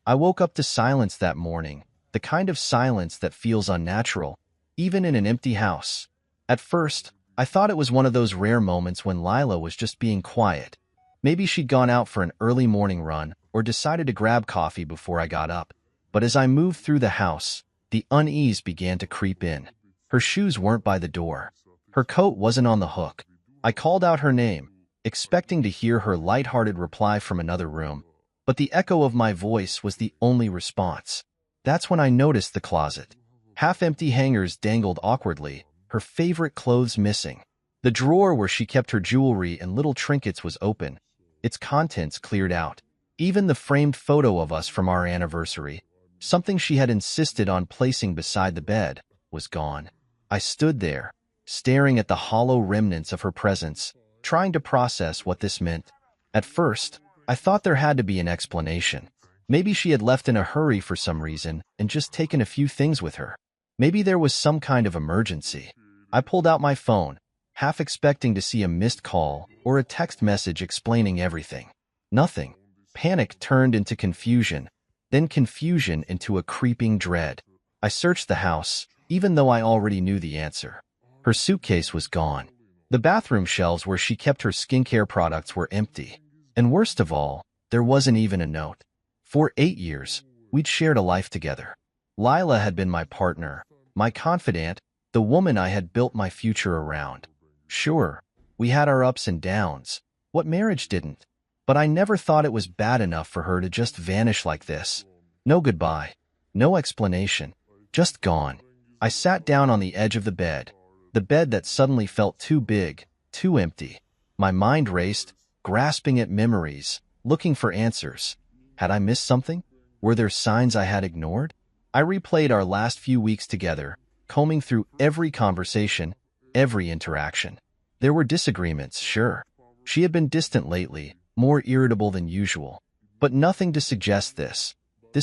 I woke up to silence that morning, the kind of silence that feels unnatural, even in an empty house. At first, I thought it was one of those rare moments when Lila was just being quiet. Maybe she'd gone out for an early morning run or decided to grab coffee before I got up. But as I moved through the house, the unease began to creep in. Her shoes weren't by the door. Her coat wasn't on the hook. I called out her name, expecting to hear her light-hearted reply from another room, but the echo of my voice was the only response. That's when I noticed the closet. Half-empty hangers dangled awkwardly, her favorite clothes missing. The drawer where she kept her jewelry and little trinkets was open, its contents cleared out. Even the framed photo of us from our anniversary, something she had insisted on placing beside the bed, was gone. I stood there, staring at the hollow remnants of her presence, trying to process what this meant. At first, I thought there had to be an explanation. Maybe she had left in a hurry for some reason and just taken a few things with her. Maybe there was some kind of emergency. I pulled out my phone, half expecting to see a missed call or a text message explaining everything. Nothing. Panic turned into confusion, then confusion into a creeping dread. I searched the house, even though I already knew the answer. Her suitcase was gone. The bathroom shelves where she kept her skincare products were empty. And worst of all, there wasn't even a note. For 8 years, we'd shared a life together. Lila had been my partner, my confidant, the woman I had built my future around. Sure, we had our ups and downs. What marriage didn't? But I never thought it was bad enough for her to just vanish like this. No goodbye, no explanation, just gone. I sat down on the edge of the bed that suddenly felt too big, too empty. My mind raced, grasping at memories, looking for answers. Had I missed something? Were there signs I had ignored? I replayed our last few weeks together, combing through every conversation, every interaction. There were disagreements, sure. She had been distant lately, more irritable than usual. But nothing to suggest this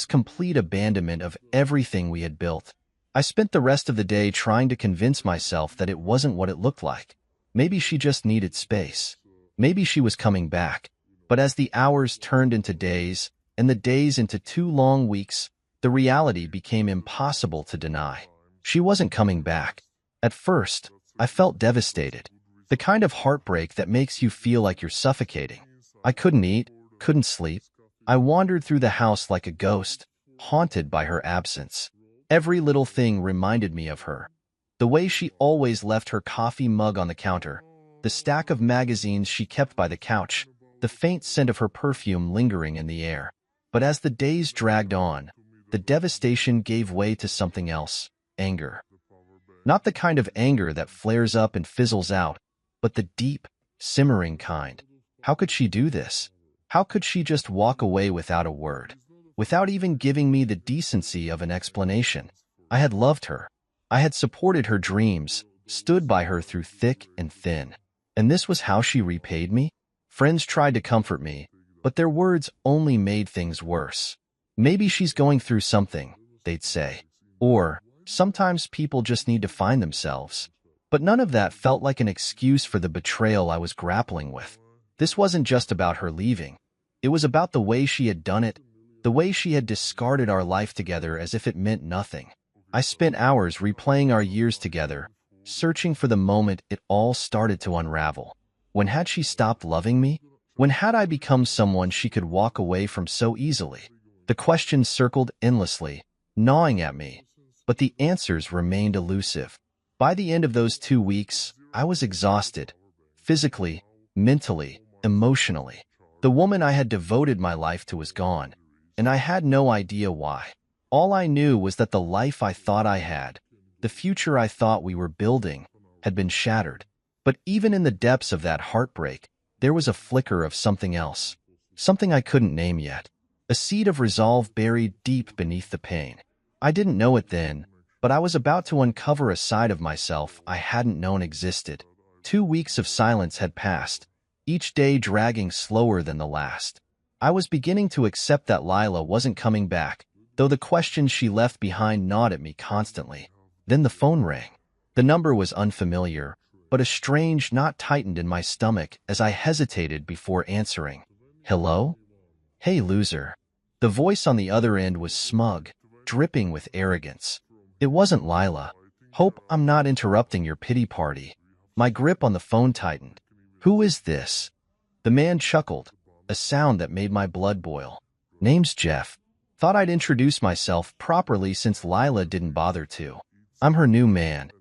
complete abandonment of everything we had built. I spent the rest of the day trying to convince myself that it wasn't what it looked like. Maybe she just needed space. Maybe she was coming back. But as the hours turned into days, and the days into 2 long weeks, the reality became impossible to deny. She wasn't coming back. At first, I felt devastated. The kind of heartbreak that makes you feel like you're suffocating. I couldn't eat, couldn't sleep. I wandered through the house like a ghost, haunted by her absence. Every little thing reminded me of her. The way she always left her coffee mug on the counter, the stack of magazines she kept by the couch, the faint scent of her perfume lingering in the air. But as the days dragged on, the devastation gave way to something else, anger. Not the kind of anger that flares up and fizzles out, but the deep, simmering kind. How could she do this? How could she just walk away without a word? Without even giving me the decency of an explanation? I had loved her. I had supported her dreams, stood by her through thick and thin. And this was how she repaid me? Friends tried to comfort me, but their words only made things worse. Maybe she's going through something, they'd say. Or, sometimes people just need to find themselves. But none of that felt like an excuse for the betrayal I was grappling with. This wasn't just about her leaving. It was about the way she had done it, the way she had discarded our life together as if it meant nothing. I spent hours replaying our years together, searching for the moment it all started to unravel. When had she stopped loving me? When had I become someone she could walk away from so easily? The questions circled endlessly, gnawing at me, but the answers remained elusive. By the end of those 2 weeks, I was exhausted, physically, mentally, emotionally. The woman I had devoted my life to was gone, and I had no idea why. All I knew was that the life I thought I had, the future I thought we were building, had been shattered. But even in the depths of that heartbreak, there was a flicker of something else, something I couldn't name yet, a seed of resolve buried deep beneath the pain. I didn't know it then, but I was about to uncover a side of myself I hadn't known existed. 2 weeks of silence had passed, each day dragging slower than the last. I was beginning to accept that Lila wasn't coming back, though the questions she left behind gnawed at me constantly. Then the phone rang. The number was unfamiliar, but a strange knot tightened in my stomach as I hesitated before answering. Hello? Hey, loser. The voice on the other end was smug, dripping with arrogance. It wasn't Lila. Hope I'm not interrupting your pity party. My grip on the phone tightened. Who is this? The man chuckled, a sound that made my blood boil. Name's Jeff. Thought I'd introduce myself properly since Lila didn't bother to. I'm her new man.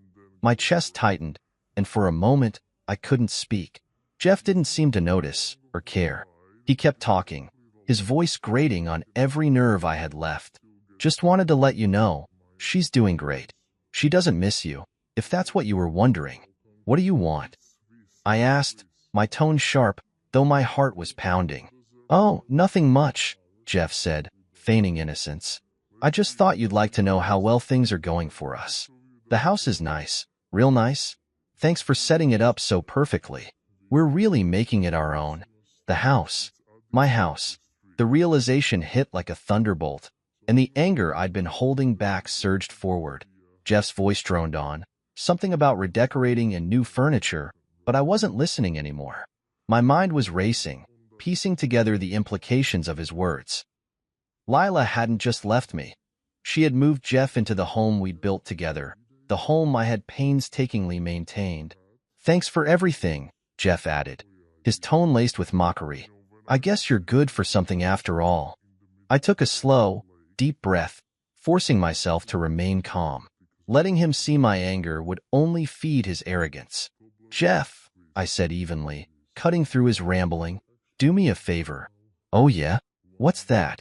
My chest tightened, and for a moment, I couldn't speak. Jeff didn't seem to notice or care. He kept talking, his voice grating on every nerve I had left. Just wanted to let you know, she's doing great. She doesn't miss you, if that's what you were wondering. What do you want? I asked, my tone sharp, though my heart was pounding. Oh, nothing much, Jeff said, feigning innocence. I just thought you'd like to know how well things are going for us. The house is nice, real nice. Thanks for setting it up so perfectly. We're really making it our own. The house. My house. The realization hit like a thunderbolt, and the anger I'd been holding back surged forward. Jeff's voice droned on, something about redecorating and new furniture, but I wasn't listening anymore. My mind was racing, piecing together the implications of his words. Lila hadn't just left me. She had moved Jeff into the home we'd built together, the home I had painstakingly maintained. Thanks for everything, Jeff added, his tone laced with mockery. I guess you're good for something after all. I took a slow, deep breath, forcing myself to remain calm. Letting him see my anger would only feed his arrogance. Jeff, I said evenly, cutting through his rambling, do me a favor. Oh yeah? What's that?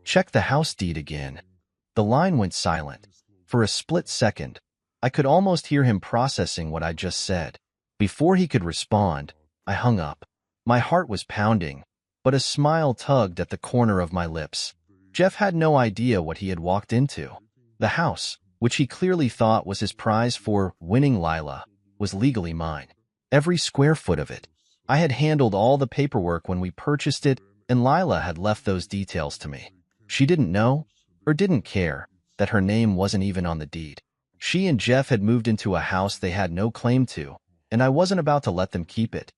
Check the house deed again. The line went silent. For a split second, I could almost hear him processing what I just said. Before he could respond, I hung up. My heart was pounding, but a smile tugged at the corner of my lips. Jeff had no idea what he had walked into. The house, which he clearly thought was his prize for winning Lila, was legally mine. Every square foot of it. I had handled all the paperwork when we purchased it, and Lila had left those details to me. She didn't know, or didn't care, that her name wasn't even on the deed. She and Jeff had moved into a house they had no claim to, and I wasn't about to let them keep it.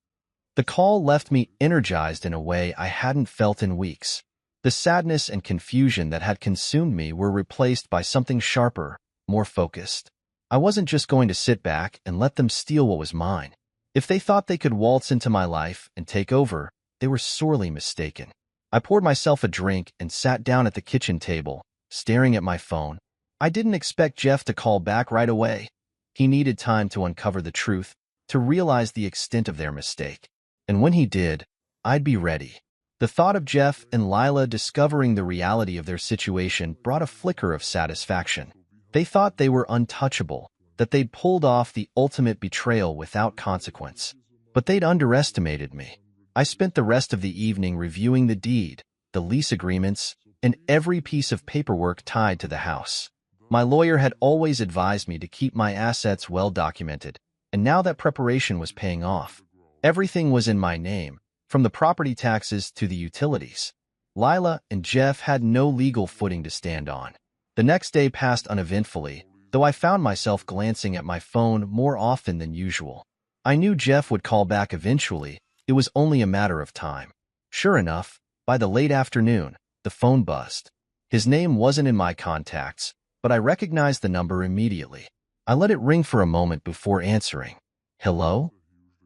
The call left me energized in a way I hadn't felt in weeks. The sadness and confusion that had consumed me were replaced by something sharper, more focused. I wasn't just going to sit back and let them steal what was mine. If they thought they could waltz into my life and take over, they were sorely mistaken. I poured myself a drink and sat down at the kitchen table, staring at my phone. I didn't expect Jeff to call back right away. He needed time to uncover the truth, to realize the extent of their mistake. And when he did, I'd be ready. The thought of Jeff and Lila discovering the reality of their situation brought a flicker of satisfaction. They thought they were untouchable, that they'd pulled off the ultimate betrayal without consequence. But they'd underestimated me. I spent the rest of the evening reviewing the deed, the lease agreements, and every piece of paperwork tied to the house. My lawyer had always advised me to keep my assets well documented, and now that preparation was paying off. Everything was in my name, from the property taxes to the utilities. Lila and Jeff had no legal footing to stand on. The next day passed uneventfully, though I found myself glancing at my phone more often than usual. I knew Jeff would call back eventually. It was only a matter of time. Sure enough, by the late afternoon, the phone buzzed. His name wasn't in my contacts, but I recognized the number immediately. I let it ring for a moment before answering. Hello?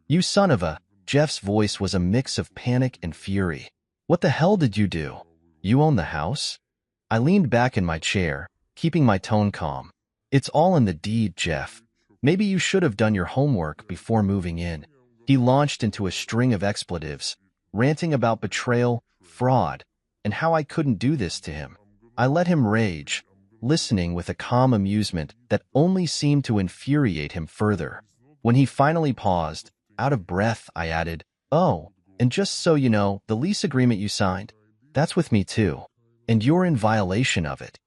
You son of a... Jeff's voice was a mix of panic and fury. What the hell did you do? You own the house? I leaned back in my chair, keeping my tone calm. It's all in the deed, Jeff. Maybe you should have done your homework before moving in. He launched into a string of expletives, ranting about betrayal, fraud, and how I couldn't do this to him. I let him rage, listening with a calm amusement that only seemed to infuriate him further. When he finally paused, out of breath, I added, "Oh, and just so you know, the lease agreement you signed, that's with me too, and you're in violation of it."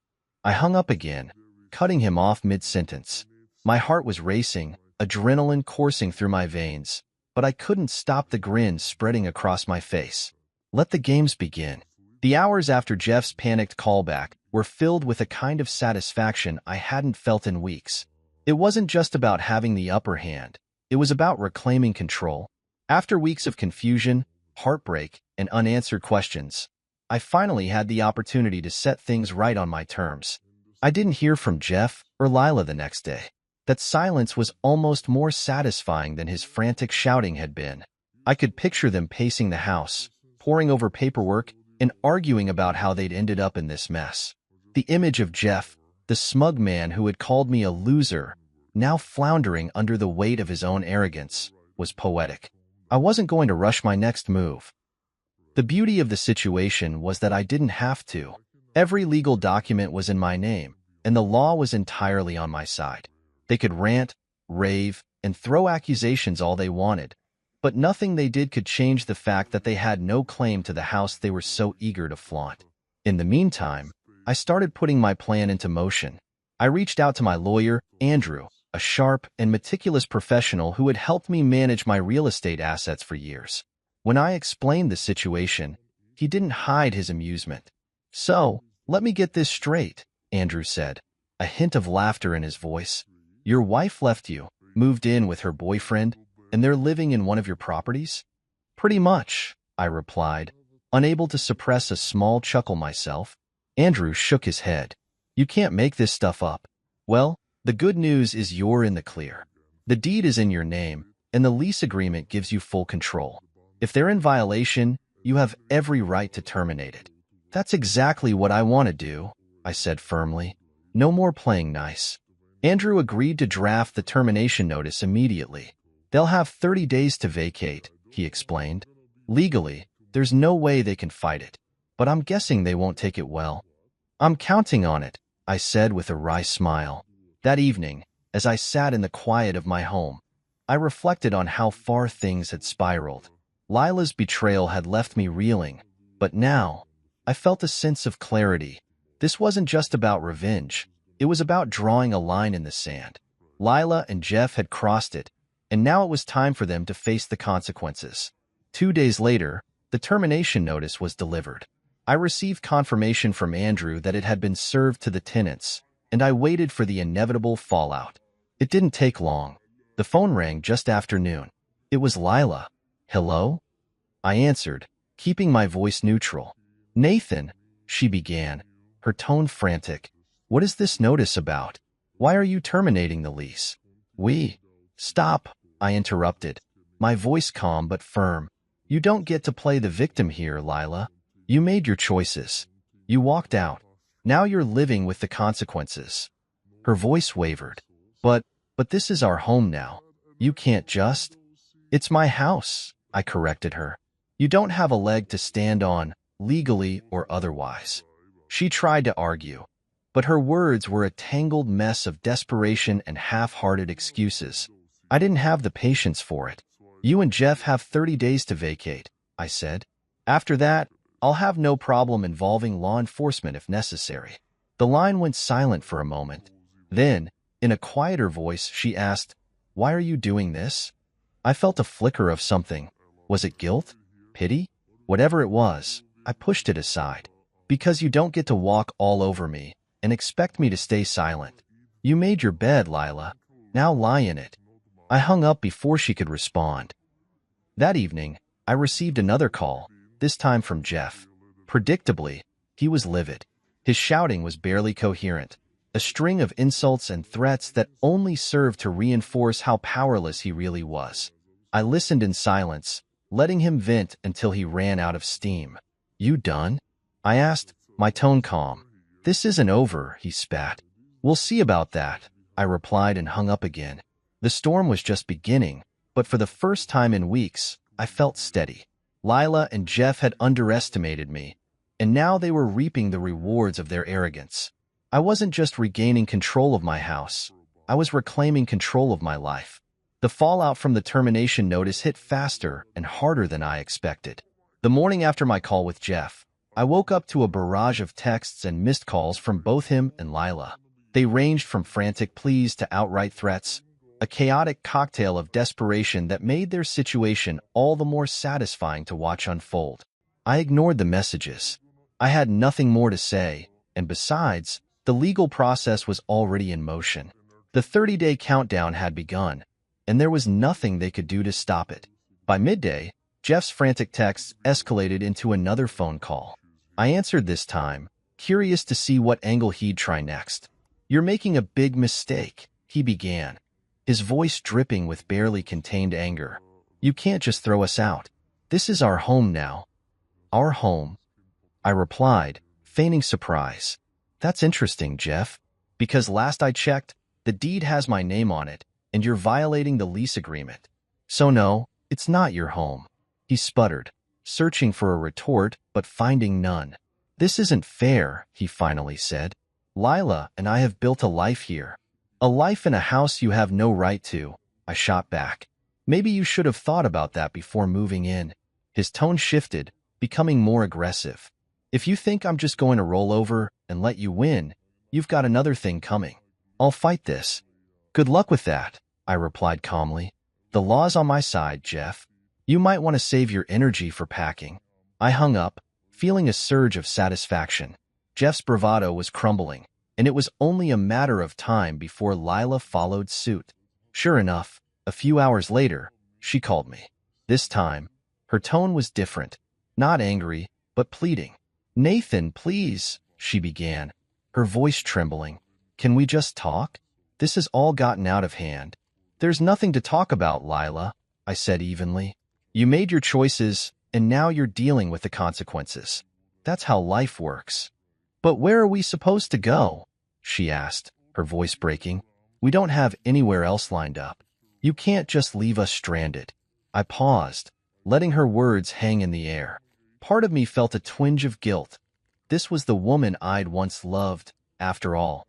I hung up again, cutting him off mid-sentence. My heart was racing, adrenaline coursing through my veins, but I couldn't stop the grin spreading across my face. Let the games begin. The hours after Jeff's panicked callback were filled with a kind of satisfaction I hadn't felt in weeks. It wasn't just about having the upper hand. It was about reclaiming control. After weeks of confusion, heartbreak, and unanswered questions, I finally had the opportunity to set things right on my terms. I didn't hear from Jeff or Lila the next day. That silence was almost more satisfying than his frantic shouting had been. I could picture them pacing the house, poring over paperwork, and arguing about how they'd ended up in this mess. The image of Jeff, the smug man who had called me a loser, now floundering under the weight of his own arrogance, was poetic. I wasn't going to rush my next move. The beauty of the situation was that I didn't have to. Every legal document was in my name, and the law was entirely on my side. They could rant, rave, and throw accusations all they wanted, but nothing they did could change the fact that they had no claim to the house they were so eager to flaunt. In the meantime, I started putting my plan into motion. I reached out to my lawyer, Andrew, a sharp and meticulous professional who had helped me manage my real estate assets for years. When I explained the situation, he didn't hide his amusement. "So, let me get this straight," Andrew said, a hint of laughter in his voice. "Your wife left you, moved in with her boyfriend, and they're living in one of your properties?" "Pretty much," I replied, unable to suppress a small chuckle myself. Andrew shook his head. "You can't make this stuff up." "Well, the good news is you're in the clear. The deed is in your name, and the lease agreement gives you full control. If they're in violation, you have every right to terminate it." "That's exactly what I want to do," I said firmly. "No more playing nice." Andrew agreed to draft the termination notice immediately. "They'll have 30 days to vacate," he explained. "Legally, there's no way they can fight it, but I'm guessing they won't take it well." "I'm counting on it," I said with a wry smile. That evening, as I sat in the quiet of my home, I reflected on how far things had spiraled. Lila's betrayal had left me reeling, but now I felt a sense of clarity. This wasn't just about revenge. It was about drawing a line in the sand. Lila and Jeff had crossed it, and now it was time for them to face the consequences. 2 days later, the termination notice was delivered. I received confirmation from Andrew that it had been served to the tenants, and I waited for the inevitable fallout. It didn't take long. The phone rang just after noon. It was Lila. "Hello?" I answered, keeping my voice neutral. "Nathan," she began, her tone frantic. "What is this notice about? Why are you terminating the lease?" "Stop," I interrupted, my voice calm but firm. "You don't get to play the victim here, Lila. You made your choices. You walked out. Now you're living with the consequences." Her voice wavered. But this is our home now. You can't just—" "It's my house," I corrected her. "You don't have a leg to stand on, legally or otherwise." She tried to argue, but her words were a tangled mess of desperation and half-hearted excuses. I didn't have the patience for it. "You and Jeff have 30 days to vacate," I said. "After that, I'll have no problem involving law enforcement if necessary." The line went silent for a moment. Then, in a quieter voice, she asked, "Why are you doing this?" I felt a flicker of something. Was it guilt? Pity? Whatever it was, I pushed it aside. "Because you don't get to walk all over me and expect me to stay silent. You made your bed, Lila. Now lie in it." I hung up before she could respond. That evening, I received another call, this time from Jeff. Predictably, he was livid. His shouting was barely coherent, a string of insults and threats that only served to reinforce how powerless he really was. I listened in silence, letting him vent until he ran out of steam. "You done?" I asked, my tone calm. "This isn't over," he spat. "We'll see about that," I replied and hung up again. The storm was just beginning, but for the first time in weeks, I felt steady. Lila and Jeff had underestimated me, and now they were reaping the rewards of their arrogance. I wasn't just regaining control of my house. I was reclaiming control of my life. The fallout from the termination notice hit faster and harder than I expected. The morning after my call with Jeff, I woke up to a barrage of texts and missed calls from both him and Lila. They ranged from frantic pleas to outright threats, a chaotic cocktail of desperation that made their situation all the more satisfying to watch unfold. I ignored the messages. I had nothing more to say, and besides, the legal process was already in motion. The 30-day countdown had begun, and there was nothing they could do to stop it. By midday, Jeff's frantic texts escalated into another phone call. I answered this time, curious to see what angle he'd try next. "You're making a big mistake," he began, his voice dripping with barely contained anger. "You can't just throw us out. This is our home now." "Our home?" I replied, feigning surprise. "That's interesting, Jeff, because last I checked, the deed has my name on it, and you're violating the lease agreement. So no, it's not your home." He sputtered, searching for a retort but finding none. "This isn't fair," he finally said. "Lila and I have built a life here. A life in a house you have no right to," I shot back. "Maybe you should have thought about that before moving in." His tone shifted, becoming more aggressive. "If you think I'm just going to roll over and let you win, you've got another thing coming. I'll fight this." "Good luck with that," I replied calmly. "The law's on my side, Jeff. You might want to save your energy for packing." I hung up, feeling a surge of satisfaction. Jeff's bravado was crumbling, and it was only a matter of time before Lila followed suit. Sure enough, a few hours later, she called me. This time, her tone was different, not angry, but pleading. "Nathan, please," she began, her voice trembling. "Can we just talk? This has all gotten out of hand." "There's nothing to talk about, Lila," I said evenly. "You made your choices, and now you're dealing with the consequences. That's how life works." "But where are we supposed to go?" she asked, her voice breaking. "We don't have anywhere else lined up. You can't just leave us stranded." I paused, letting her words hang in the air. Part of me felt a twinge of guilt. This was the woman I'd once loved, after all.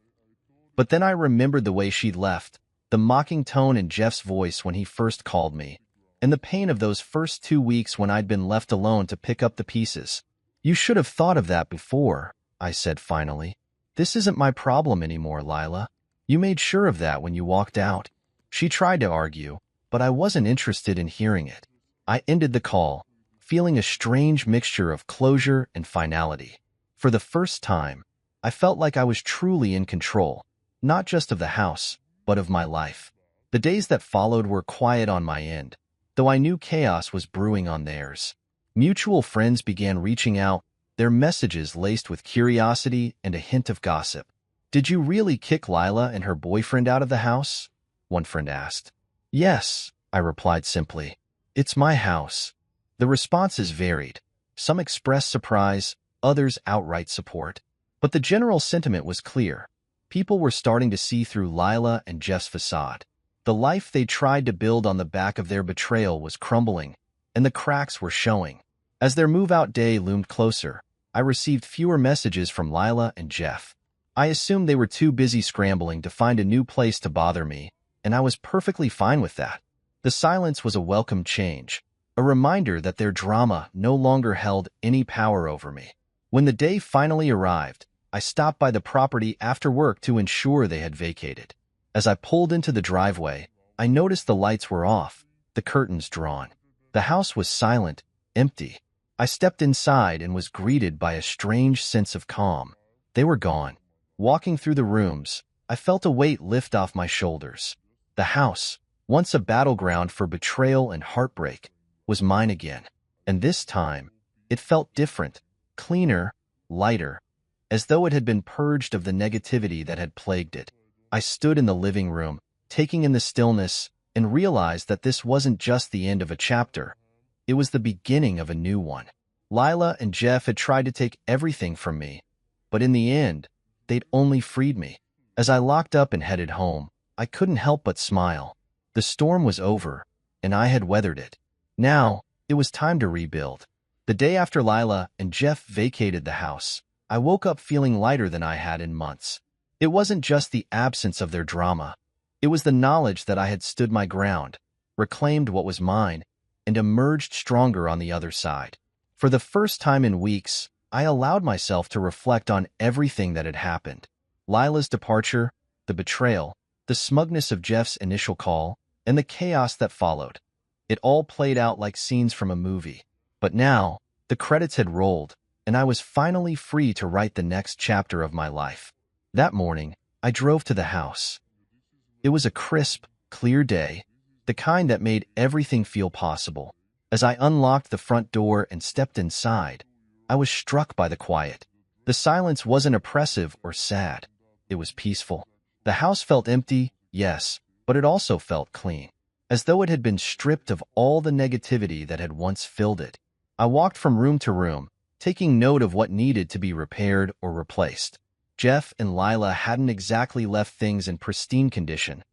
But then I remembered the way she'd left, the mocking tone in Jeff's voice when he first called me, and the pain of those first 2 weeks when I'd been left alone to pick up the pieces. "You should have thought of that before," I said finally. "This isn't my problem anymore, Lila. You made sure of that when you walked out." She tried to argue, but I wasn't interested in hearing it. I ended the call, feeling a strange mixture of closure and finality. For the first time, I felt like I was truly in control, not just of the house, but of my life. The days that followed were quiet on my end, though I knew chaos was brewing on theirs. Mutual friends began reaching out, their messages laced with curiosity and a hint of gossip. "Did you really kick Lila and her boyfriend out of the house?" one friend asked. "Yes," I replied simply. "It's my house." The responses varied. Some expressed surprise, others outright support. But the general sentiment was clear. People were starting to see through Lila and Jeff's facade. The life they tried to build on the back of their betrayal was crumbling, and the cracks were showing. As their move-out day loomed closer, I received fewer messages from Lila and Jeff. I assumed they were too busy scrambling to find a new place to bother me, and I was perfectly fine with that. The silence was a welcome change, a reminder that their drama no longer held any power over me. When the day finally arrived, I stopped by the property after work to ensure they had vacated. As I pulled into the driveway, I noticed the lights were off, the curtains drawn. The house was silent, empty. I stepped inside and was greeted by a strange sense of calm. They were gone. Walking through the rooms, I felt a weight lift off my shoulders. The house, once a battleground for betrayal and heartbreak, was mine again. And this time, it felt different, cleaner, lighter, as though it had been purged of the negativity that had plagued it. I stood in the living room, taking in the stillness, and realized that this wasn't just the end of a chapter. It was the beginning of a new one. Lila and Jeff had tried to take everything from me, but in the end, they'd only freed me. As I locked up and headed home, I couldn't help but smile. The storm was over, and I had weathered it. Now, it was time to rebuild. The day after Lila and Jeff vacated the house, I woke up feeling lighter than I had in months. It wasn't just the absence of their drama. It was the knowledge that I had stood my ground, reclaimed what was mine, and emerged stronger on the other side. For the first time in weeks, I allowed myself to reflect on everything that had happened. Lila's departure, the betrayal, the smugness of Jeff's initial call, and the chaos that followed. It all played out like scenes from a movie. But now, the credits had rolled, and I was finally free to write the next chapter of my life. That morning, I drove to the house. It was a crisp, clear day, the kind that made everything feel possible. As I unlocked the front door and stepped inside, I was struck by the quiet. The silence wasn't oppressive or sad. It was peaceful. The house felt empty, yes, but it also felt clean, as though it had been stripped of all the negativity that had once filled it. I walked from room to room, taking note of what needed to be repaired or replaced. Jeff and Lila hadn't exactly left things in pristine condition.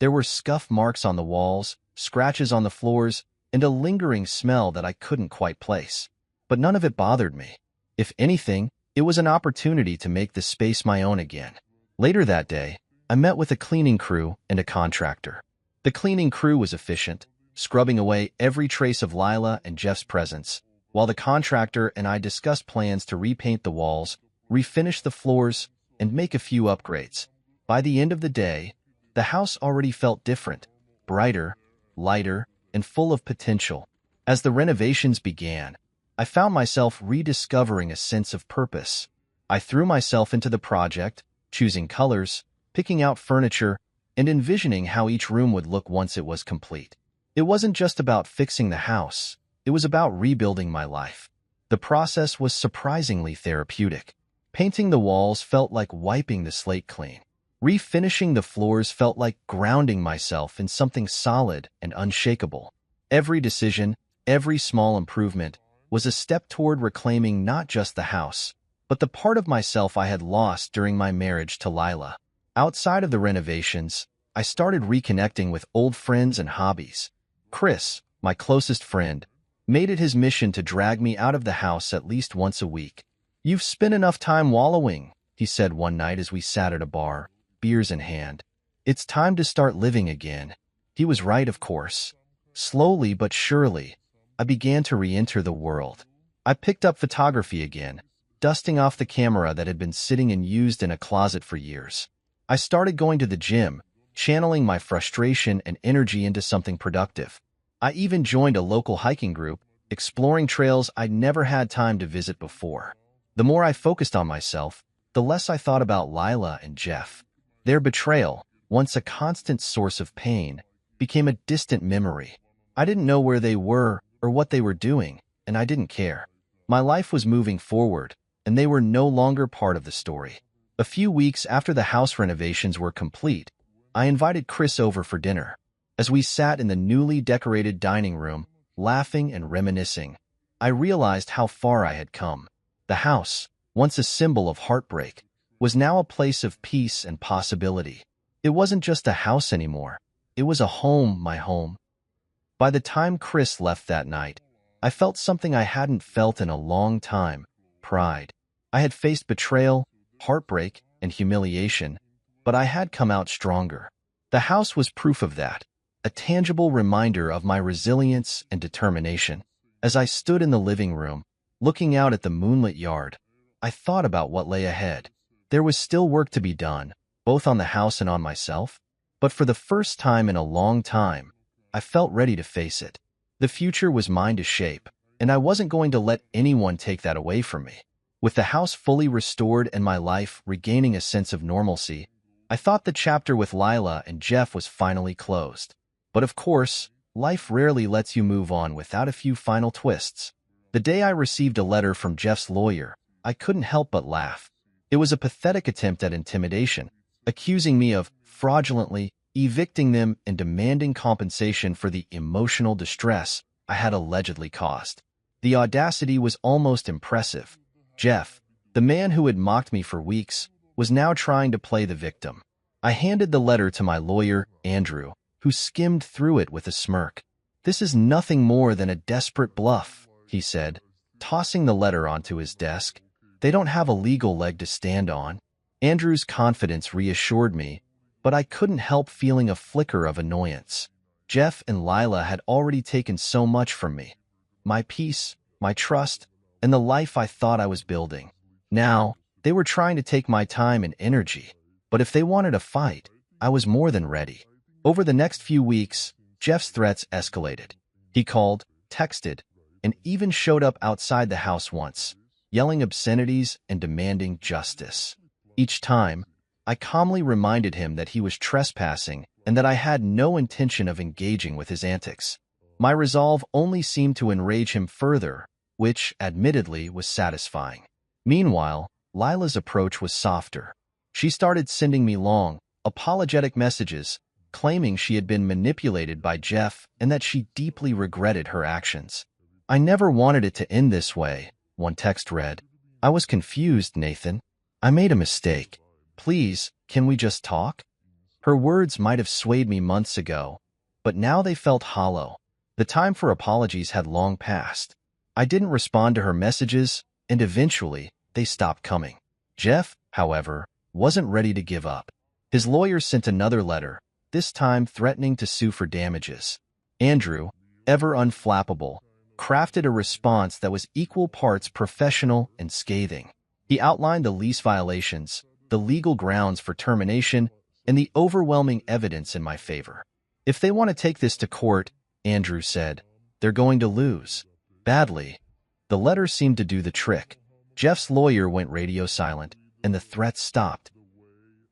There were scuff marks on the walls, scratches on the floors, and a lingering smell that I couldn't quite place. But none of it bothered me. If anything, it was an opportunity to make the space my own again. Later that day, I met with a cleaning crew and a contractor. The cleaning crew was efficient, scrubbing away every trace of Lila and Jeff's presence, while the contractor and I discussed plans to repaint the walls, refinish the floors, and make a few upgrades. By the end of the day, the house already felt different, brighter, lighter, and full of potential. As the renovations began, I found myself rediscovering a sense of purpose. I threw myself into the project, choosing colors, picking out furniture, and envisioning how each room would look once it was complete. It wasn't just about fixing the house, it was about rebuilding my life. The process was surprisingly therapeutic. Painting the walls felt like wiping the slate clean. Refinishing the floors felt like grounding myself in something solid and unshakable. Every decision, every small improvement, was a step toward reclaiming not just the house, but the part of myself I had lost during my marriage to Lila. Outside of the renovations, I started reconnecting with old friends and hobbies. Chris, my closest friend, made it his mission to drag me out of the house at least once a week. "You've spent enough time wallowing," he said one night as we sat at a bar, beers in hand. "It's time to start living again." He was right, of course. Slowly but surely, I began to re-enter the world. I picked up photography again, dusting off the camera that had been sitting and used in a closet for years. I started going to the gym, channeling my frustration and energy into something productive. I even joined a local hiking group, exploring trails I'd never had time to visit before. The more I focused on myself, the less I thought about Lila and Jeff. Their betrayal, once a constant source of pain, became a distant memory. I didn't know where they were or what they were doing, and I didn't care. My life was moving forward, and they were no longer part of the story. A few weeks after the house renovations were complete, I invited Chris over for dinner. As we sat in the newly decorated dining room, laughing and reminiscing, I realized how far I had come. The house, once a symbol of heartbreak, was now a place of peace and possibility. It wasn't just a house anymore. It was a home, my home. By the time Chris left that night, I felt something I hadn't felt in a long time: pride. I had faced betrayal, heartbreak, and humiliation, but I had come out stronger. The house was proof of that, a tangible reminder of my resilience and determination. As I stood in the living room, looking out at the moonlit yard, I thought about what lay ahead. There was still work to be done, both on the house and on myself, but for the first time in a long time, I felt ready to face it. The future was mine to shape, and I wasn't going to let anyone take that away from me. With the house fully restored and my life regaining a sense of normalcy, I thought the chapter with Lila and Jeff was finally closed. But of course, life rarely lets you move on without a few final twists. The day I received a letter from Jeff's lawyer, I couldn't help but laugh. It was a pathetic attempt at intimidation, accusing me of fraudulently evicting them and demanding compensation for the emotional distress I had allegedly caused. The audacity was almost impressive. Jeff, the man who had mocked me for weeks, was now trying to play the victim. I handed the letter to my lawyer, Andrew, who skimmed through it with a smirk. "This is nothing more than a desperate bluff," he said, tossing the letter onto his desk. "They don't have a legal leg to stand on." Andrew's confidence reassured me, but I couldn't help feeling a flicker of annoyance. Jeff and Lila had already taken so much from me: my peace, my trust, and the life I thought I was building. Now, they were trying to take my time and energy, but if they wanted a fight, I was more than ready. Over the next few weeks, Jeff's threats escalated. He called, texted, and even showed up outside the house once, yelling obscenities and demanding justice. Each time, I calmly reminded him that he was trespassing and that I had no intention of engaging with his antics. My resolve only seemed to enrage him further, which, admittedly, was satisfying. Meanwhile, Lila's approach was softer. She started sending me long, apologetic messages, claiming she had been manipulated by Jeff and that she deeply regretted her actions. "I never wanted it to end this way," one text read. "I was confused, Nathan. I made a mistake. Please, can we just talk?" Her words might have swayed me months ago, but now they felt hollow. The time for apologies had long passed. I didn't respond to her messages, and eventually, they stopped coming. Jeff, however, wasn't ready to give up. His lawyer sent another letter, this time threatening to sue for damages. Andrew, ever unflappable, crafted a response that was equal parts professional and scathing. He outlined the lease violations, the legal grounds for termination, and the overwhelming evidence in my favor. "If they want to take this to court," Andrew said, "they're going to lose. Badly." The letter seemed to do the trick. Jeff's lawyer went radio silent, and the threats stopped.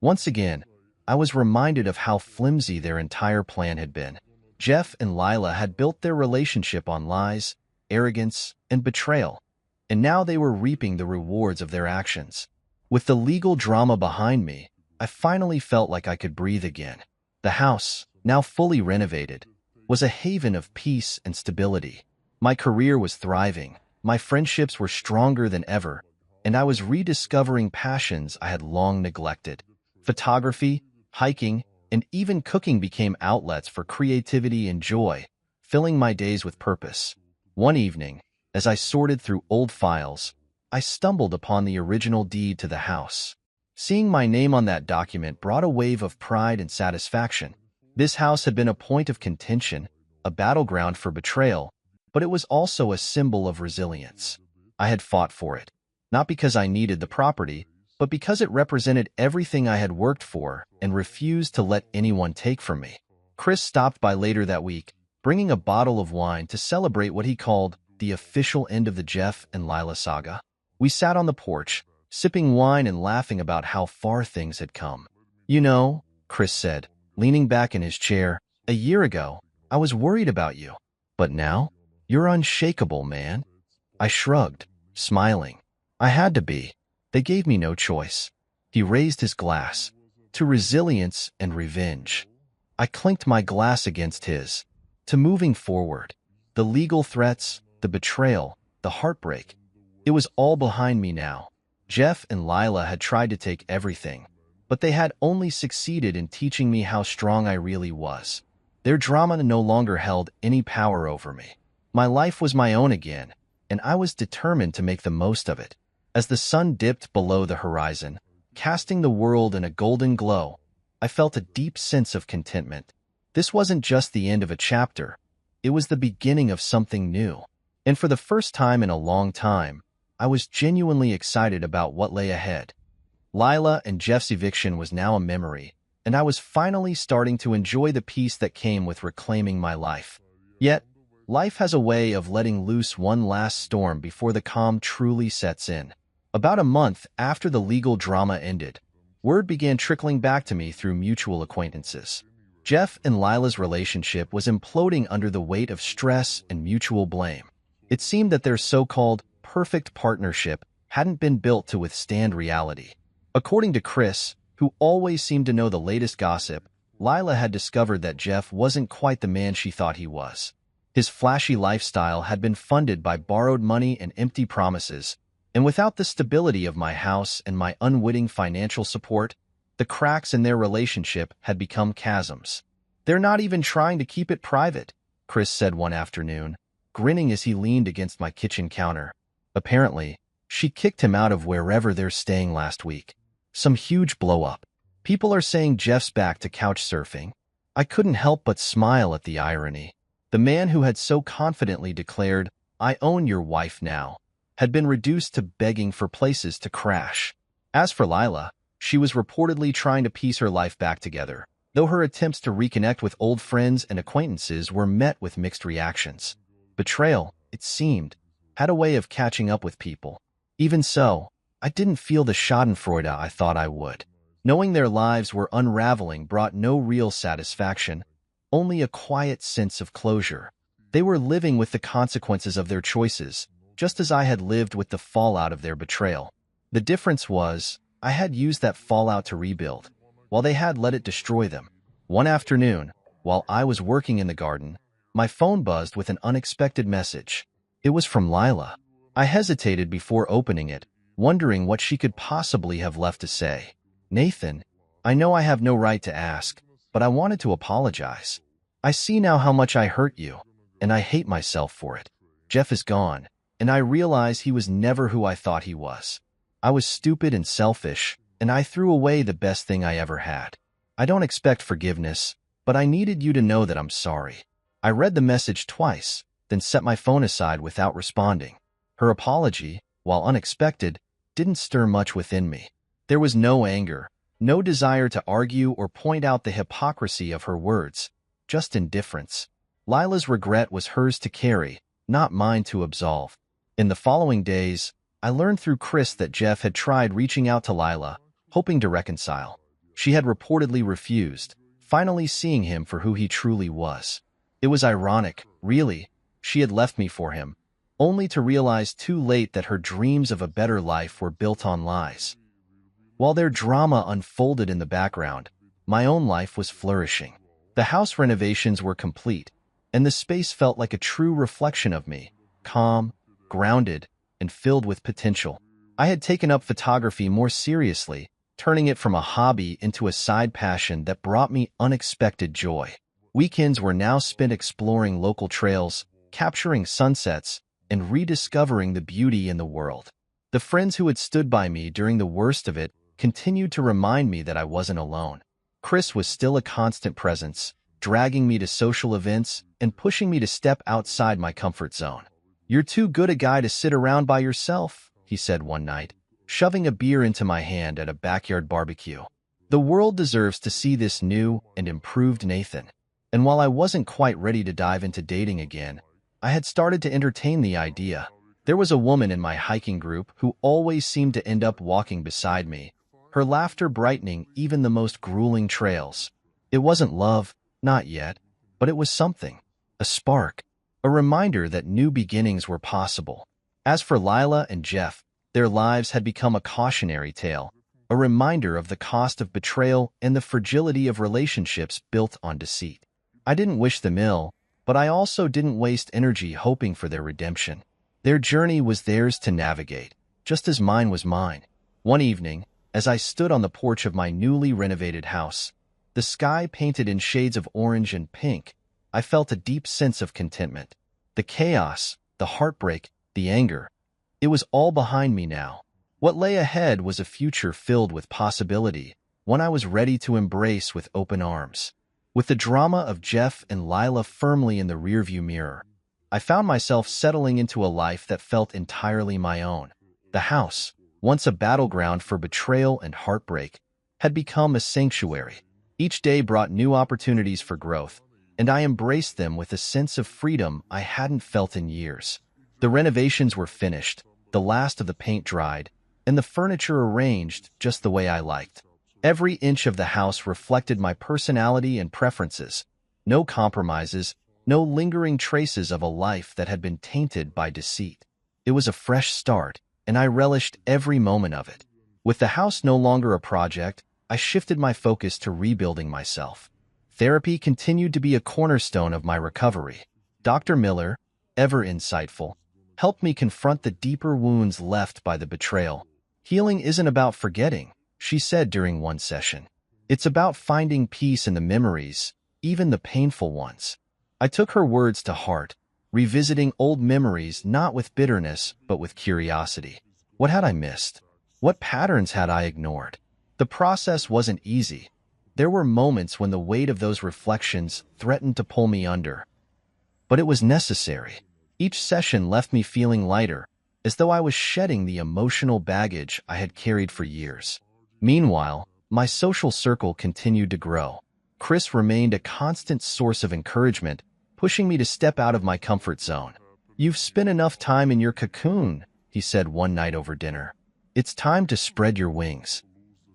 Once again, I was reminded of how flimsy their entire plan had been. Jeff and Lila had built their relationship on lies, arrogance, and betrayal, and now they were reaping the rewards of their actions. With the legal drama behind me, I finally felt like I could breathe again. The house, now fully renovated, was a haven of peace and stability. My career was thriving, my friendships were stronger than ever, and I was rediscovering passions I had long neglected. Photography, hiking, and even cooking became outlets for creativity and joy, filling my days with purpose. One evening, as I sorted through old files, I stumbled upon the original deed to the house. Seeing my name on that document brought a wave of pride and satisfaction. This house had been a point of contention, a battleground for betrayal, but it was also a symbol of resilience. I had fought for it, not because I needed the property, but because it represented everything I had worked for and refused to let anyone take from me. Chris stopped by later that week, bringing a bottle of wine to celebrate what he called the official end of the Jeff and Lila saga. We sat on the porch, sipping wine and laughing about how far things had come. "You know," Chris said, leaning back in his chair, "a year ago, I was worried about you. But now, you're unshakable, man." I shrugged, smiling. "I had to be. They gave me no choice." He raised his glass. "To resilience and revenge." I clinked my glass against his. To moving forward. The legal threats, the betrayal, the heartbreak. It was all behind me now. Jeff and Lila had tried to take everything, but they had only succeeded in teaching me how strong I really was. Their drama no longer held any power over me. My life was my own again, and I was determined to make the most of it. As the sun dipped below the horizon, casting the world in a golden glow, I felt a deep sense of contentment. This wasn't just the end of a chapter. It was the beginning of something new. And for the first time in a long time, I was genuinely excited about what lay ahead. Lila and Jeff's eviction was now a memory, and I was finally starting to enjoy the peace that came with reclaiming my life. Yet, life has a way of letting loose one last storm before the calm truly sets in. About a month after the legal drama ended, word began trickling back to me through mutual acquaintances. Jeff and Lila's relationship was imploding under the weight of stress and mutual blame. It seemed that their so-called perfect partnership hadn't been built to withstand reality. According to Chris, who always seemed to know the latest gossip, Lila had discovered that Jeff wasn't quite the man she thought he was. His flashy lifestyle had been funded by borrowed money and empty promises, and without the stability of my house and my unwitting financial support, the cracks in their relationship had become chasms. "They're not even trying to keep it private," Chris said one afternoon, grinning as he leaned against my kitchen counter. Apparently, she kicked him out of wherever they're staying last week. Some huge blow-up. People are saying Jeff's back to couch surfing. I couldn't help but smile at the irony. The man who had so confidently declared, "I own your wife now," had been reduced to begging for places to crash. As for Lila, she was reportedly trying to piece her life back together, though her attempts to reconnect with old friends and acquaintances were met with mixed reactions. Betrayal, it seemed, had a way of catching up with people. Even so, I didn't feel the schadenfreude I thought I would. Knowing their lives were unraveling brought no real satisfaction, only a quiet sense of closure. They were living with the consequences of their choices, just as I had lived with the fallout of their betrayal. The difference was, I had used that fallout to rebuild, while they had let it destroy them. One afternoon, while I was working in the garden, my phone buzzed with an unexpected message. It was from Lila. I hesitated before opening it, wondering what she could possibly have left to say. "Nathan, I know I have no right to ask, but I wanted to apologize. I see now how much I hurt you, and I hate myself for it. Jeff is gone, and I realize he was never who I thought he was. I was stupid and selfish, and I threw away the best thing I ever had. I don't expect forgiveness, but I needed you to know that I'm sorry." I read the message twice, then set my phone aside without responding. Her apology, while unexpected, didn't stir much within me. There was no anger, no desire to argue or point out the hypocrisy of her words, just indifference. Lila's regret was hers to carry, not mine to absolve. In the following days, I learned through Chris that Jeff had tried reaching out to Lila, hoping to reconcile. She had reportedly refused, finally seeing him for who he truly was. It was ironic, really. She had left me for him, only to realize too late that her dreams of a better life were built on lies. While their drama unfolded in the background, my own life was flourishing. The house renovations were complete, and the space felt like a true reflection of me, calm, grounded, and filled with potential. I had taken up photography more seriously, turning it from a hobby into a side passion that brought me unexpected joy. Weekends were now spent exploring local trails, capturing sunsets, and rediscovering the beauty in the world. The friends who had stood by me during the worst of it continued to remind me that I wasn't alone. Chris was still a constant presence, dragging me to social events and pushing me to step outside my comfort zone. "You're too good a guy to sit around by yourself," he said one night, shoving a beer into my hand at a backyard barbecue. "The world deserves to see this new and improved Nathan." And while I wasn't quite ready to dive into dating again, I had started to entertain the idea. There was a woman in my hiking group who always seemed to end up walking beside me, her laughter brightening even the most grueling trails. It wasn't love, not yet, but it was something, a spark, a reminder that new beginnings were possible. As for Lila and Jeff, their lives had become a cautionary tale, a reminder of the cost of betrayal and the fragility of relationships built on deceit. I didn't wish them ill, but I also didn't waste energy hoping for their redemption. Their journey was theirs to navigate, just as mine was mine. One evening, as I stood on the porch of my newly renovated house, the sky painted in shades of orange and pink, I felt a deep sense of contentment. The chaos, the heartbreak, the anger, it was all behind me now. What lay ahead was a future filled with possibility, one I was ready to embrace with open arms. With the drama of Jeff and Lila firmly in the rearview mirror, I found myself settling into a life that felt entirely my own. The house, once a battleground for betrayal and heartbreak, had become a sanctuary. Each day brought new opportunities for growth, and I embraced them with a sense of freedom I hadn't felt in years. The renovations were finished, the last of the paint dried, and the furniture arranged just the way I liked. Every inch of the house reflected my personality and preferences. No compromises, no lingering traces of a life that had been tainted by deceit. It was a fresh start, and I relished every moment of it. With the house no longer a project, I shifted my focus to rebuilding myself. Therapy continued to be a cornerstone of my recovery. Dr. Miller, ever insightful, helped me confront the deeper wounds left by the betrayal. "Healing isn't about forgetting," she said during one session. "It's about finding peace in the memories, even the painful ones." I took her words to heart, revisiting old memories not with bitterness but with curiosity. What had I missed? What patterns had I ignored? The process wasn't easy. There were moments when the weight of those reflections threatened to pull me under. But it was necessary. Each session left me feeling lighter, as though I was shedding the emotional baggage I had carried for years. Meanwhile, my social circle continued to grow. Chris remained a constant source of encouragement, pushing me to step out of my comfort zone. "You've spent enough time in your cocoon," he said one night over dinner. "It's time to spread your wings."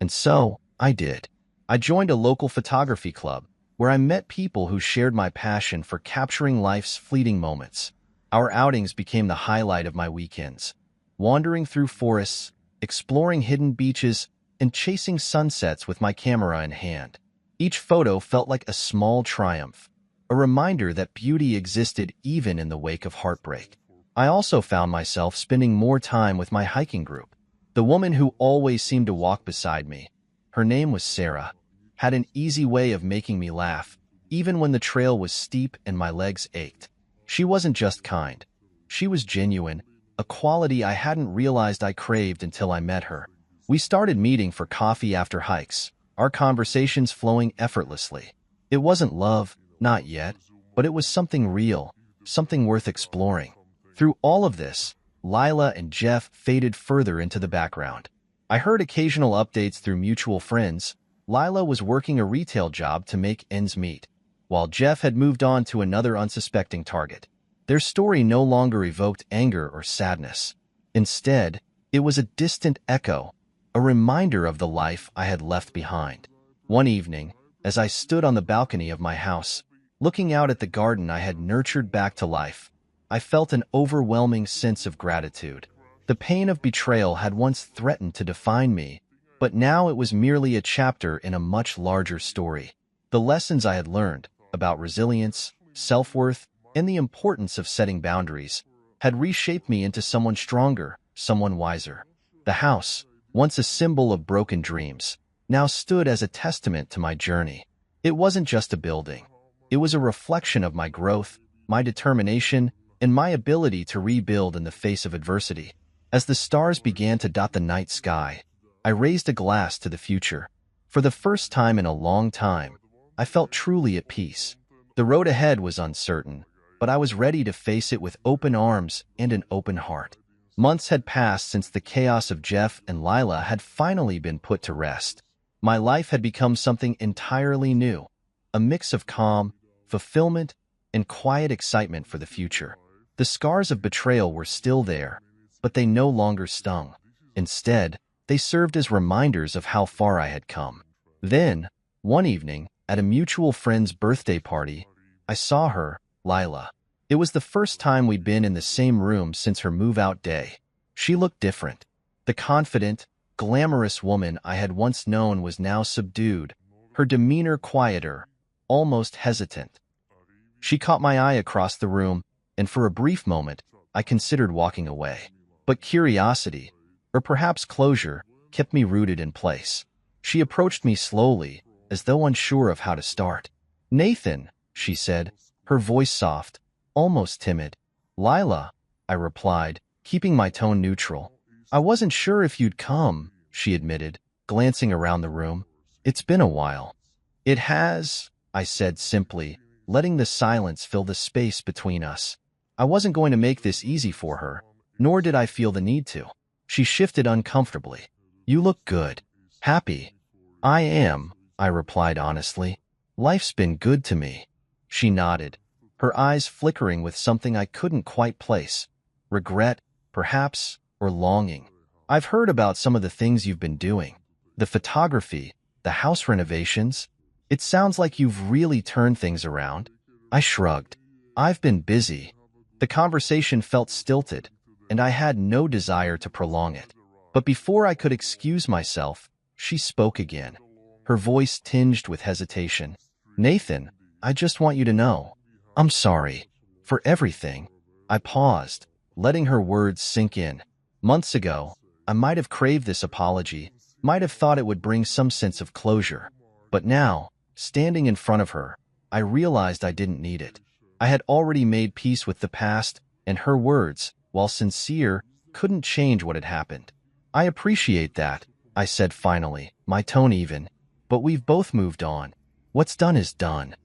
And so, I did. I joined a local photography club, where I met people who shared my passion for capturing life's fleeting moments. Our outings became the highlight of my weekends, wandering through forests, exploring hidden beaches, and chasing sunsets with my camera in hand. Each photo felt like a small triumph, a reminder that beauty existed even in the wake of heartbreak. I also found myself spending more time with my hiking group. The woman who always seemed to walk beside me, her name was Sarah, had an easy way of making me laugh, even when the trail was steep and my legs ached. She wasn't just kind. She was genuine, a quality I hadn't realized I craved until I met her. We started meeting for coffee after hikes, our conversations flowing effortlessly. It wasn't love, not yet, but it was something real, something worth exploring. Through all of this, Lila and Jeff faded further into the background. I heard occasional updates through mutual friends. Lila was working a retail job to make ends meet, while Jeff had moved on to another unsuspecting target. Their story no longer evoked anger or sadness. Instead, it was a distant echo, a reminder of the life I had left behind. One evening, as I stood on the balcony of my house, looking out at the garden I had nurtured back to life, I felt an overwhelming sense of gratitude. The pain of betrayal had once threatened to define me, but now it was merely a chapter in a much larger story. The lessons I had learned about resilience, self-worth, and the importance of setting boundaries had reshaped me into someone stronger, someone wiser. The house, once a symbol of broken dreams, now stood as a testament to my journey. It wasn't just a building. It was a reflection of my growth, my determination, and my ability to rebuild in the face of adversity. As the stars began to dot the night sky, I raised a glass to the future. For the first time in a long time, I felt truly at peace. The road ahead was uncertain, but I was ready to face it with open arms and an open heart. Months had passed since the chaos of Jeff and Lila had finally been put to rest. My life had become something entirely new, a mix of calm, fulfillment, and quiet excitement for the future. The scars of betrayal were still there, but they no longer stung. Instead, they served as reminders of how far I had come. Then, one evening, at a mutual friend's birthday party, I saw her, Lila. It was the first time we'd been in the same room since her move-out day. She looked different. The confident, glamorous woman I had once known was now subdued, her demeanor quieter, almost hesitant. She caught my eye across the room, and for a brief moment, I considered walking away. But curiosity, or perhaps closure, kept me rooted in place. She approached me slowly, as though unsure of how to start. "Nathan," she said, her voice soft, almost timid. "Lila," I replied, keeping my tone neutral. "I wasn't sure if you'd come," she admitted, glancing around the room. "It's been a while." "It has," I said simply, letting the silence fill the space between us. I wasn't going to make this easy for her, nor did I feel the need to. She shifted uncomfortably. "You look good. Happy." "I am," I replied honestly. "Life's been good to me." She nodded, her eyes flickering with something I couldn't quite place. Regret, perhaps, or longing. "I've heard about some of the things you've been doing. The photography, the house renovations. It sounds like you've really turned things around." I shrugged. "I've been busy." The conversation felt stilted, and I had no desire to prolong it. But before I could excuse myself, she spoke again, her voice tinged with hesitation. "Nathan, I just want you to know, I'm sorry for everything." I paused, letting her words sink in. Months ago, I might have craved this apology, might have thought it would bring some sense of closure. But now, standing in front of her, I realized I didn't need it. I had already made peace with the past, and her words, while sincere, couldn't change what had happened. "I appreciate that," I said finally, my tone even. "But we've both moved on. What's done is done."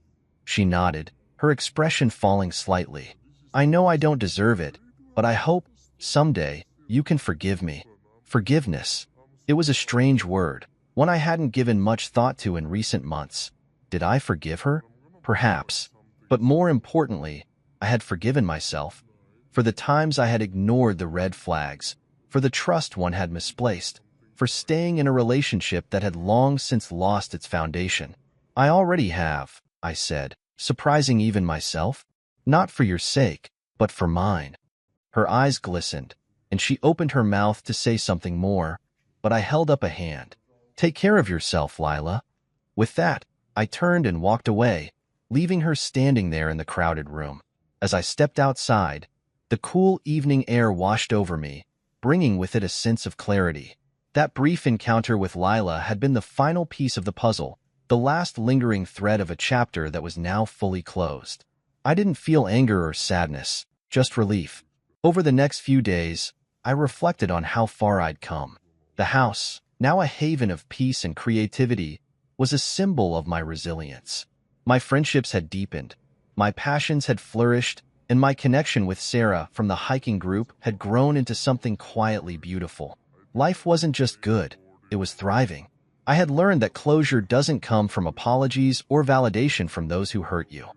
She nodded, her expression falling slightly. "I know I don't deserve it, but I hope, someday, you can forgive me." Forgiveness. It was a strange word, one I hadn't given much thought to in recent months. Did I forgive her? Perhaps. But more importantly, I had forgiven myself for the times I had ignored the red flags, for the trust one had misplaced, for staying in a relationship that had long since lost its foundation. "I already have," I said, surprising even myself. "Not for your sake, but but for mine. Her eyes glistened, and she opened her mouth to say something more, but I held up a hand. Take care of yourself, Lila. With that, I turned and walked away, leaving her standing there in the crowded room. As I stepped outside, the cool evening air washed over me, bringing with it a sense of clarity. That brief encounter with Lila had been the final piece of the puzzle, the last lingering thread of a chapter that was now fully closed. I didn't feel anger or sadness, just relief. Over the next few days, I reflected on how far I'd come. The house, now a haven of peace and creativity, was a symbol of my resilience. My friendships had deepened, my passions had flourished, and my connection with Sarah from the hiking group had grown into something quietly beautiful. Life wasn't just good, it was thriving. I had learned that closure doesn't come from apologies or validation from those who hurt you.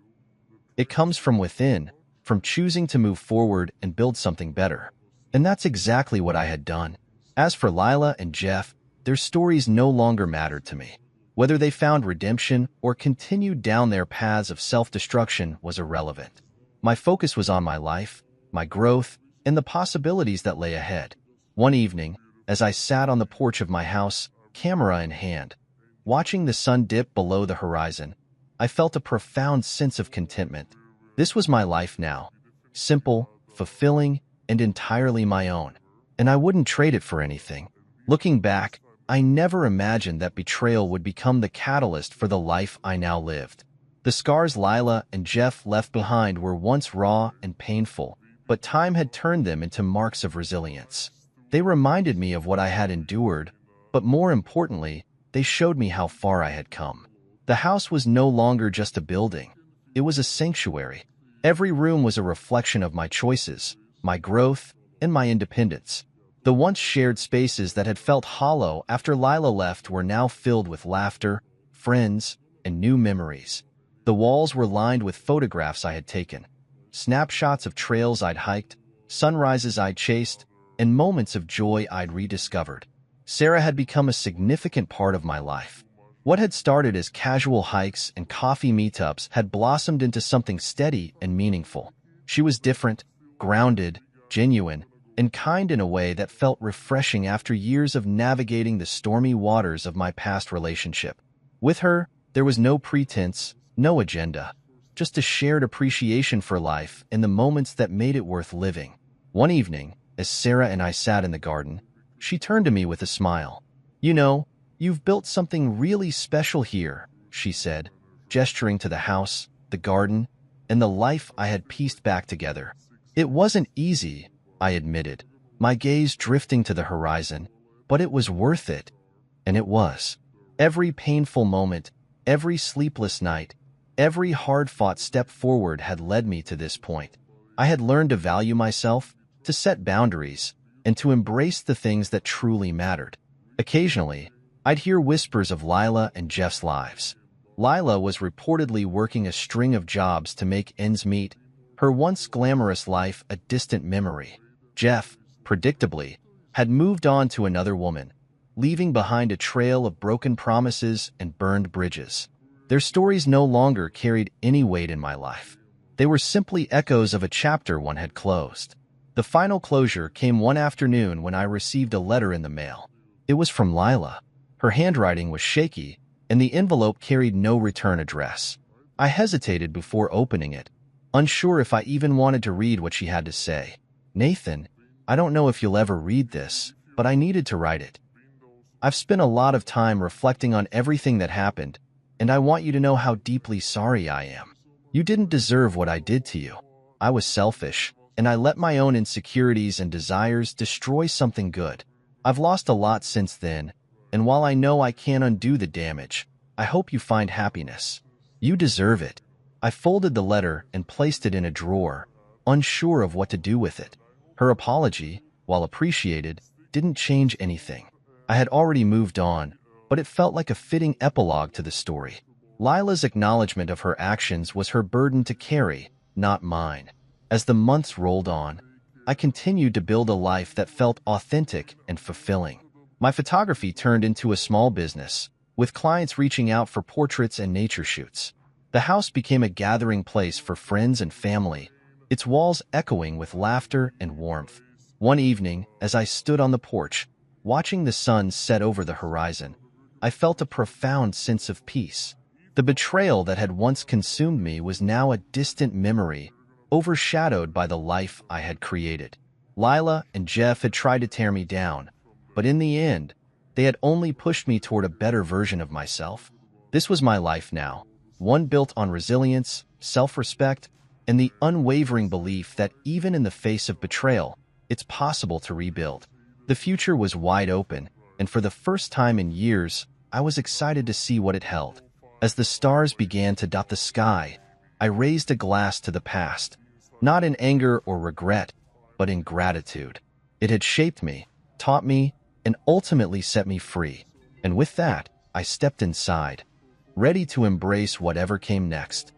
It comes from within, from choosing to move forward and build something better. And that's exactly what I had done. As for Lila and Jeff, their stories no longer mattered to me. Whether they found redemption or continued down their paths of self-destruction was irrelevant. My focus was on my life, my growth, and the possibilities that lay ahead. One evening, as I sat on the porch of my house, camera in hand, watching the sun dip below the horizon, I felt a profound sense of contentment. This was my life now, simple, fulfilling, and entirely my own, and I wouldn't trade it for anything. Looking back, I never imagined that betrayal would become the catalyst for the life I now lived. The scars Lila and Jeff left behind were once raw and painful, but time had turned them into marks of resilience. They reminded me of what I had endured, but more importantly, they showed me how far I had come. The house was no longer just a building. It was a sanctuary. Every room was a reflection of my choices, my growth, and my independence. The once shared spaces that had felt hollow after Lila left were now filled with laughter, friends, and new memories. The walls were lined with photographs I had taken, snapshots of trails I'd hiked, sunrises I'd chased, and moments of joy I'd rediscovered. Sarah had become a significant part of my life. What had started as casual hikes and coffee meetups had blossomed into something steady and meaningful. She was different, grounded, genuine, and kind in a way that felt refreshing after years of navigating the stormy waters of my past relationship. With her, there was no pretense, no agenda, just a shared appreciation for life and the moments that made it worth living. One evening, as Sarah and I sat in the garden, she turned to me with a smile. "You know, you've built something really special here," she said, gesturing to the house, the garden, and the life I had pieced back together. It wasn't easy, I admitted, my gaze drifting to the horizon, but it was worth it. And it was. Every painful moment, every sleepless night, every hard-fought step forward had led me to this point. I had learned to value myself, to set boundaries, and to embrace the things that truly mattered. Occasionally, I'd hear whispers of Lila and Jeff's lives. Lila was reportedly working a string of jobs to make ends meet, her once glamorous life a distant memory. Jeff, predictably, had moved on to another woman, leaving behind a trail of broken promises and burned bridges. Their stories no longer carried any weight in my life. They were simply echoes of a chapter one had closed. The final closure came one afternoon when I received a letter in the mail. It was from Lila. Her handwriting was shaky, and the envelope carried no return address. I hesitated before opening it, unsure if I even wanted to read what she had to say. "Nathan, I don't know if you'll ever read this, but I needed to write it. I've spent a lot of time reflecting on everything that happened, and I want you to know how deeply sorry I am. You didn't deserve what I did to you. I was selfish, and I let my own insecurities and desires destroy something good. I've lost a lot since then, and while I know I can't undo the damage, I hope you find happiness. You deserve it." I folded the letter and placed it in a drawer, unsure of what to do with it. Her apology, while appreciated, didn't change anything. I had already moved on, but it felt like a fitting epilogue to the story. Lila's acknowledgement of her actions was her burden to carry, not mine. As the months rolled on, I continued to build a life that felt authentic and fulfilling. My photography turned into a small business, with clients reaching out for portraits and nature shoots. The house became a gathering place for friends and family, its walls echoing with laughter and warmth. One evening, as I stood on the porch, watching the sun set over the horizon, I felt a profound sense of peace. The betrayal that had once consumed me was now a distant memory, overshadowed by the life I had created. Lila and Jeff had tried to tear me down, but in the end, they had only pushed me toward a better version of myself. This was my life now, one built on resilience, self-respect, and the unwavering belief that even in the face of betrayal, it's possible to rebuild. The future was wide open, and for the first time in years, I was excited to see what it held. As the stars began to dot the sky, I raised a glass to the past, not in anger or regret, but in gratitude. It had shaped me, taught me, and ultimately set me free. And with that, I stepped inside, ready to embrace whatever came next.